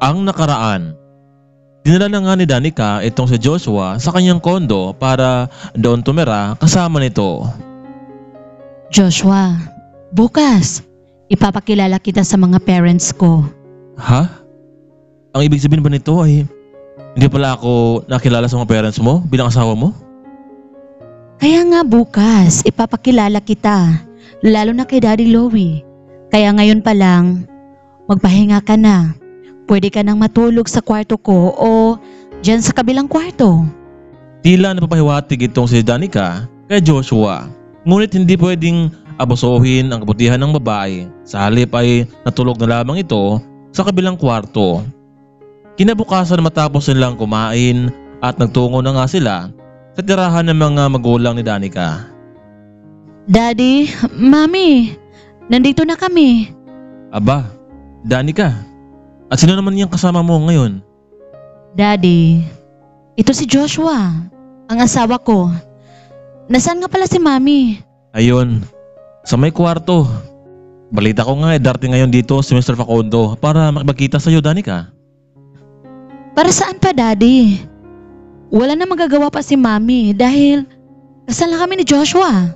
Ang nakaraan. Dinala na nga ni Danica itong si Joshua sa kanyang kondo para doon tumira kasama nito. Joshua, bukas, ipapakilala kita sa mga parents ko. Ha? Ang ibig sabihin ba nito ay hindi pala ako nakilala sa mga parents mo bilang asawa mo? Kaya nga bukas, ipapakilala kita, lalo na kay Daddy Louie. Kaya ngayon pa lang, magpahinga ka na. Pwede ka nang matulog sa kwarto ko o dyan sa kabilang kwarto. Tila napapahiwatig itong si Danica kay Joshua. Ngunit hindi pwedeng abusuhin ang kabutihan ng babae. Sa halip ay natulog na lamang ito sa kabilang kwarto. Kinabukasan matapos nilang kumain at nagtungo na nga sila sa tirahan ng mga magulang ni Danica. Daddy, Mami, nandito na kami. Aba, Danica, at sino naman yung kasama mo ngayon? Daddy, ito si Joshua, ang asawa ko. Nasaan nga pala si Mami? Ayun, sa may kwarto. Balita ko nga darating ngayon dito si Mr. Facundo para makipagkita sa iyo, Danica. Para saan pa, Daddy? Wala na magagawa pa si Mami dahil kasal na kami ni Joshua.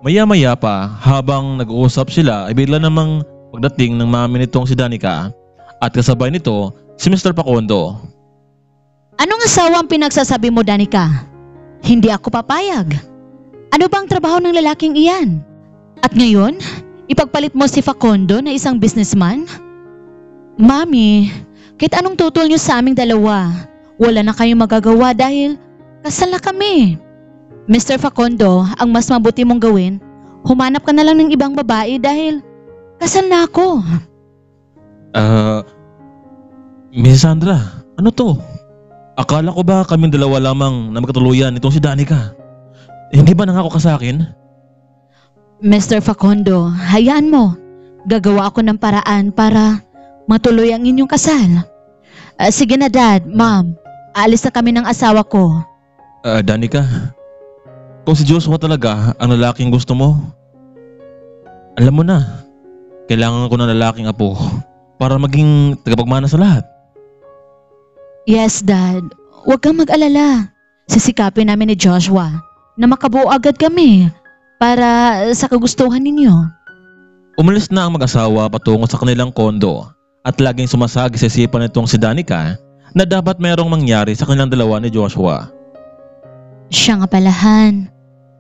Maya-maya pa habang nag-uusap sila ay bigla namang pagdating ng mami nitong si Danica at kasabay nito si Mr. Facundo. Anong asawa ang pinagsasabi mo, Danica? Hindi ako papayag. Ano bang trabaho ng lalaking iyan? At ngayon, ipagpalit mo si Facundo na isang businessman? Mami, kahit anong tutol niyo sa aming dalawa, wala na kayong magagawa dahil kasal na kami. Mr. Facundo, ang mas mabuti mong gawin, humanap ka na lang ng ibang babae dahil kasal na ako. Miss Sandra, ano to? Akala ko ba kaming dalawa lamang na magkatuluyan itong si Danica? Hindi ba nangako ka sa akin? Mr. Facundo, hayaan mo. Gagawa ako ng paraan para matuloy ang inyong kasal. Sige na, Dad, Mom. Aalis na kami ng asawa ko. Danica, kung si Joshua talaga ang lalaking gusto mo, alam mo na, kailangan ko ng lalaking apo para maging tagapagmana sa lahat. Yes, Dad. Huwag kang mag-alala. Sisikapin namin ni Joshua na makabuo agad kami para sa kagustuhan ninyo. Umalis na ang mag-asawa patungo sa kanilang kondo at laging sumasagi sa isipan nitong si Danica na dapat mayroong mangyari sa kanilang dalawa ni Joshua. Siya nga pala, Han.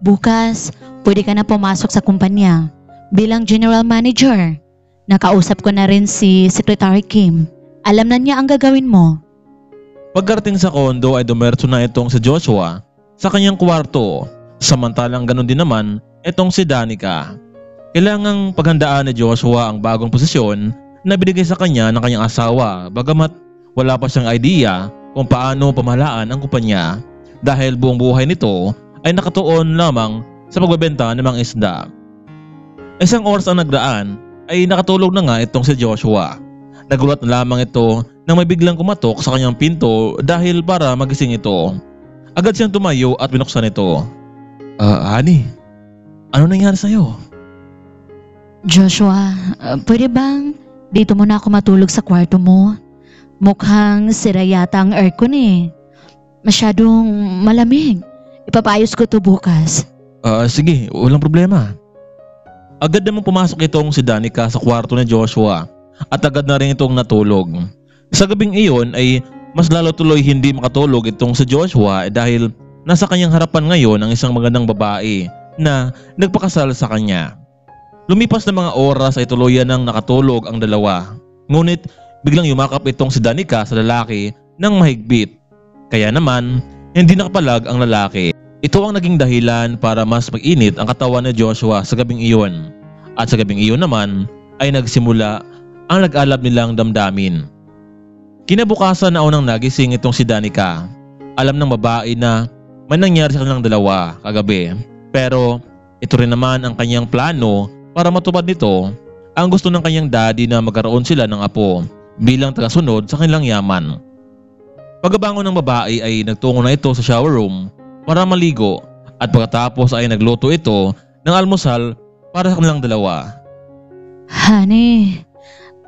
Bukas, pwede ka na pumasok sa kumpanya bilang general manager. Nakausap ko na rin si Secretary Kim. Alam na niya ang gagawin mo. Pagkarating sa kondo ay dumerso na itong si Joshua sa kanyang kwarto. Samantalang ganun din naman itong si Danica. Kailangang paghandaan ni Joshua ang bagong posisyon na binigay sa kanya ng kanyang asawa bagamat wala pa siyang idea kung paano pamahalaan ang kumpanya dahil buong buhay nito ay nakatuon lamang sa pagbebenta ng mga isda. Isang oras ang nagdaan ay nakatulog na nga itong si Joshua. Nagulat na lamang ito nang may biglang kumatok sa kanyang pinto dahil para magising ito. Agad siyang tumayo at binuksan ito. Honey, ano nangyari sa'yo? Joshua, pwede bang dito muna ako matulog sa kwarto mo? Mukhang sira yata ang aircon eh. Masyadong malamig. Ipapayos ko to bukas. Sige, walang problema. Agad namang pumasok itong si Danica sa kwarto ni Joshua at agad na rin itong natulog. Sa gabing iyon ay mas lalo tuloy hindi makatulog itong si Joshua dahil nasa kanyang harapan ngayon ang isang magandang babae na nagpakasal sa kanya. Lumipas na mga oras ay tuluyan nang nakatulog ang dalawa. Ngunit biglang yumakap itong si Danica sa lalaki ng mahigpit. Kaya naman hindi nakapalag ang lalaki. Ito ang naging dahilan para mas mag-init ang katawan ni Joshua sa gabing iyon. At sa gabing iyon naman ay nagsimula ang nag-alab nilang damdamin. Kinabukasan na unang nagising itong si Danica. Alam ng babae na may nangyari sa kanilang dalawa kagabi. Pero ito rin naman ang kanyang plano para matupad nito. Ang gusto ng kanyang daddy na magkaroon sila ng apo bilang tagasunod sa kanilang yaman. Pagkabangon ng babae ay nagtungo na ito sa shower room para maligo at pagkatapos ay nagluto ito ng almusal para sa kanilang dalawa. Honey,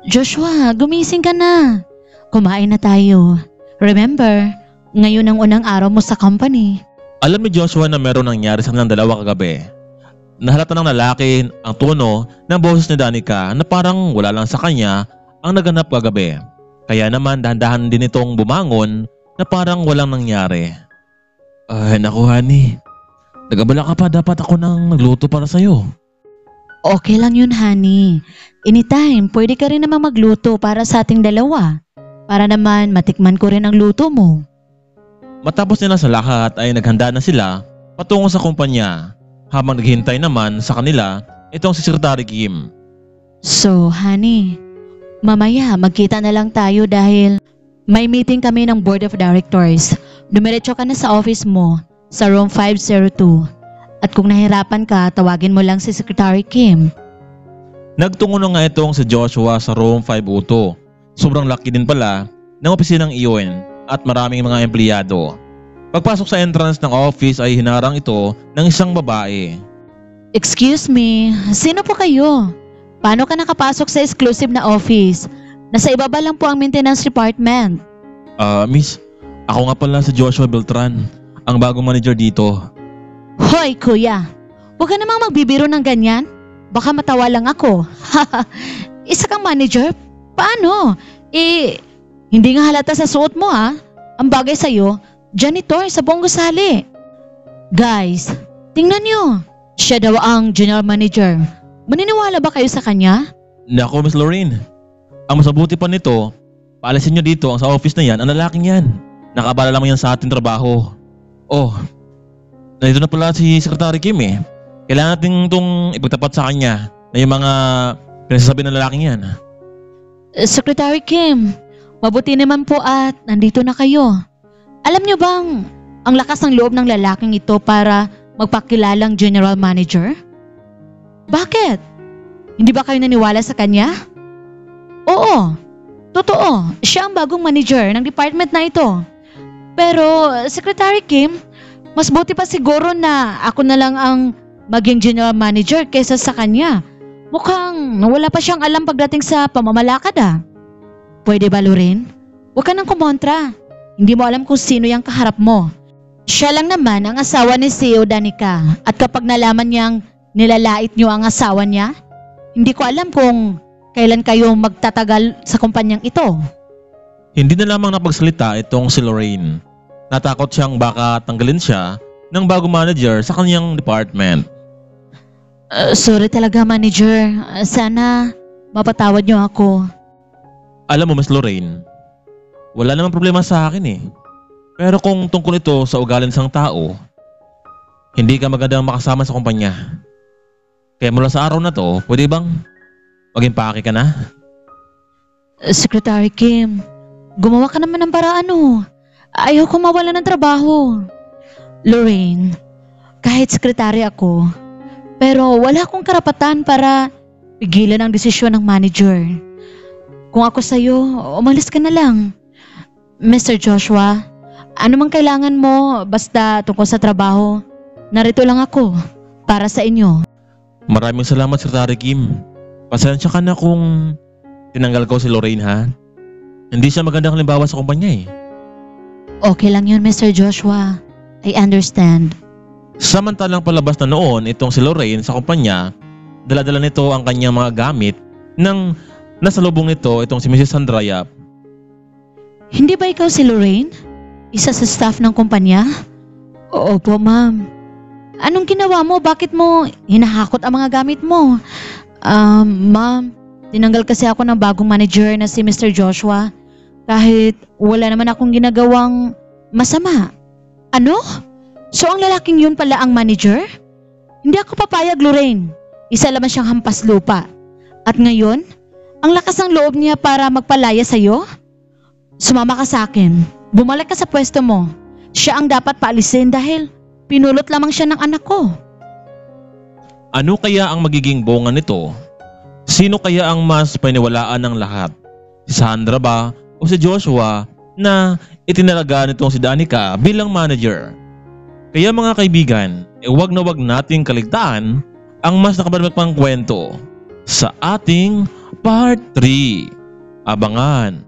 Joshua, gumising ka na. Kumain na tayo. Remember, ngayon ang unang araw mo sa company. Alam ni Joshua na meron nangyari sa kanilang dalawa kagabi. Nahalata ng lalaki ang tono ng boses ni Danica na parang wala lang sa kanya ang naganap kagabi. Kaya naman dahan-dahan din itong bumangon na parang walang nangyari. Ay naku honey, nagabala ka pa, dapat ako nang nagluto para sa'yo. Okay lang yun, honey. Anytime, pwede ka rin naman magluto para sa ating dalawa. Para naman matikman ko rin ang luto mo. Matapos nila sa lahat ay naghanda na sila patungo sa kumpanya habang naghihintay naman sa kanila itong si Secretary Kim. So, honey, mamaya magkita na lang tayo dahil may meeting kami ng Board of Directors. Dumiretso ka na sa office mo sa room 502. At kung nahirapan ka, tawagin mo lang si Secretary Kim. Nagtungo na nga itong si Joshua sa room 502. Sobrang laki din pala ng opisinang iyon at maraming mga empleyado. Pagpasok sa entrance ng office ay hinarang ito ng isang babae. Excuse me, sino po kayo? Paano ka nakapasok sa exclusive na office? Nasa ibaba lang po ang maintenance department. Miss, ako nga pala si Joshua Beltran, ang bagong manager dito. Hoy kuya, huwag ka namang magbibiro ng ganyan. Baka matawa lang ako. Isa kang manager? Paano? Hindi nga halata sa suot mo ha. Ang bagay sa'yo, janitor sa buong gusali. Guys, tingnan nyo. Siya daw ang general manager. Maniniwala ba kayo sa kanya? Nako Miss Lorraine, ang masabuti pa nito, paalisin nyo dito ang sa office na yan, ang lalaking yan. Nakabala lamang yan sa ating trabaho. Oh, nandito na pala si Secretary Kim eh. Kailangan natin itong ipagtapat sa kanya na yung mga pinasasabi ng lalaking yan. Secretary Kim, mabuti naman po at nandito na kayo. Alam nyo bang ang lakas ng loob ng lalaking ito para magpakilalang general manager? Bakit? Hindi ba kayo naniwala sa kanya? Oo, totoo. Siya ang bagong manager ng department na ito. Pero Secretary Kim, mas buti pa siguro na ako na lang ang maging general manager kaysa sa kanya. Mukhang wala pa siyang alam pagdating sa pamamalakad ah. Pwede ba Lorraine? Huwag ka nang kumontra. Hindi mo alam kung sino yung kaharap mo. Siya lang naman ang asawa ni CEO Danica. At kapag nalaman niyang nilalait niyo ang asawa niya, hindi ko alam kung kailan kayo magtatagal sa kumpanyang ito. Hindi na lamang napagsalita itong si Lorraine. Natakot siyang baka tanggalin siya ng bagong manager sa kanyang department. Sorry talaga manager. Sana mapatawad niyo ako. Alam mo Miss Lorraine, wala namang problema sa akin eh. Pero kung tungkol ito sa ugali ng isang tao, hindi ka magandang makasama sa kumpanya. Kaya mula sa araw na to, pwede bang maging pake ka na? Secretary Kim, gumawa ka naman ng paraan oh. Ayaw ko mawala ng trabaho. Lorraine, kahit sekretary ako, pero wala akong karapatan para pigilan ang desisyon ng manager. Kung ako sa'yo, umalis ka na lang. Mr. Joshua, ano mang kailangan mo basta tungkol sa trabaho, narito lang ako para sa inyo. Maraming salamat Secretary Kim. Pasensya ka na kung tinanggal ko si Lorraine ha. Hindi siya magandang halimbawa sa kumpanya eh. Okay lang yun, Mr. Joshua. I understand. Samantalang palabas na noon itong si Lorraine sa kumpanya, dala-dala nito ang kanyang mga gamit nang nasa lubong nito itong si Mrs. Sandrayap. Hindi ba ikaw si Lorraine? Isa sa staff ng kumpanya? Opo, ma'am. Anong ginawa mo? Bakit mo hinahakot ang mga gamit mo? Ma'am, tinanggal kasi ako ng bagong manager na si Mr. Joshua. Kahit wala naman akong ginagawang masama. Ano? So ang lalaking yun pala ang manager? Hindi ako papayag, Lorraine. Isa lamang siyang hampas lupa. At ngayon, ang lakas ng loob niya para magpalaya sa'yo? Sumama ka sa akin. Bumalik ka sa pwesto mo. Siya ang dapat paalisin dahil pinulot lamang siya ng anak ko. Ano kaya ang magiging bunga nito? Sino kaya ang mas paniwalaan ng lahat? Si Sandra ba o si Joshua na itinalaga nitong si Danica bilang manager? Kaya mga kaibigan, wag na wag nating kaligtaan ang mas nakabalibak pang kwento sa ating part 3. Abangan!